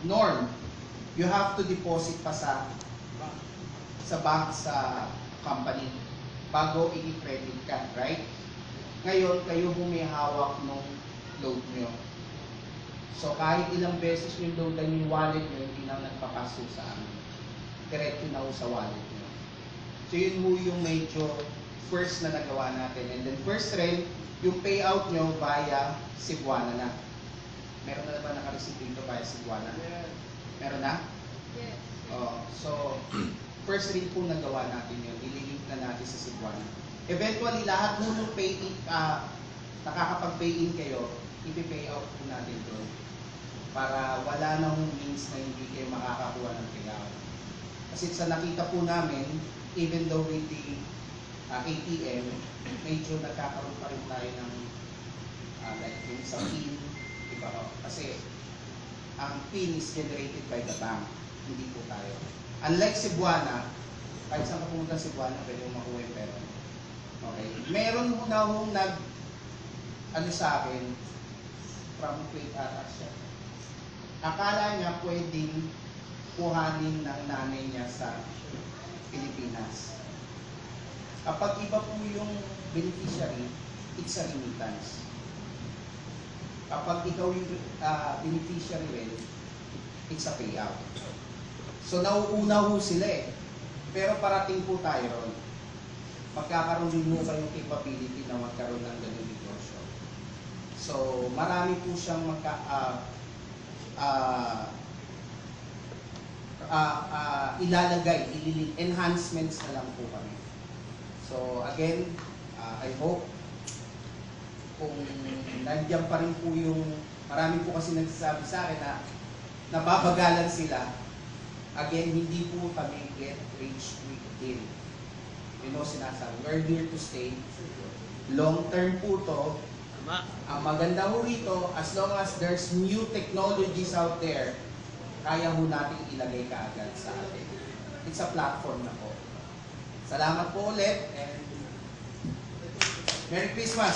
norm, you have to deposit pa sa bank, sa company bago i-credit ka, right? Ngayon, kayo may hawak ng load nyo. So, kahit ilang beses yung loadan yung wallet nyo, hindi na nagpapaso sa amin. Diretso na sa wallet nyo. So, yun mo yung medyo first na nagawa natin. And then, first rin, yung payout nyo via Cebuana na. Meron na ba naka-receive dito via Cebuana? Yeah. Meron na? Yes. So, first rin po nagawa natin yun. Ililink na natin sa Cebuana. Eventually, lahat mo nung nakakapag-pay-in kayo, ipi-pay out po natin doon. Para wala na hong means na hindi kayo makakakuha ng payout. Kasi sa nakita po namin, even though with the ATM, medyo nagkakaroon pa rin tayo ng like yung sa PIN, diba? Kasi ang PIN is generated by the bank, hindi po tayo. Unlike Cebuana, kahit saan ka pumunta sa Cebuana, pwede mo makuha yung pera. Okay. Meron na hong sa akin, from Kuwait siya. Akala niya pwedeng kuhanin ng nanay niya sa Pilipinas. Kapag iba po yung beneficiary, it's a remittance. Kapag ikaw yung beneficiary rin, it's a payout. So nauuna ho sila eh. Pero parating po tayo ron. Magkakaroon din mo kayong capability na magkaroon ng ganung negosyo. So marami po siyang ilalagay, enhancements na lang po kami. So again, I hope kung nandiyan pa rin po yung, marami po kasi nagsasabi sa akin na nababagalan sila. Again, hindi po kami get rich quick deal. You know, sinasabi, we're here to stay. Long term po to. Ang maganda ho rito, as long as there's new technologies out there, kaya ho natin ilagay kaagad sa atin. It's a platform na po. Salamat po ulit and Merry Christmas!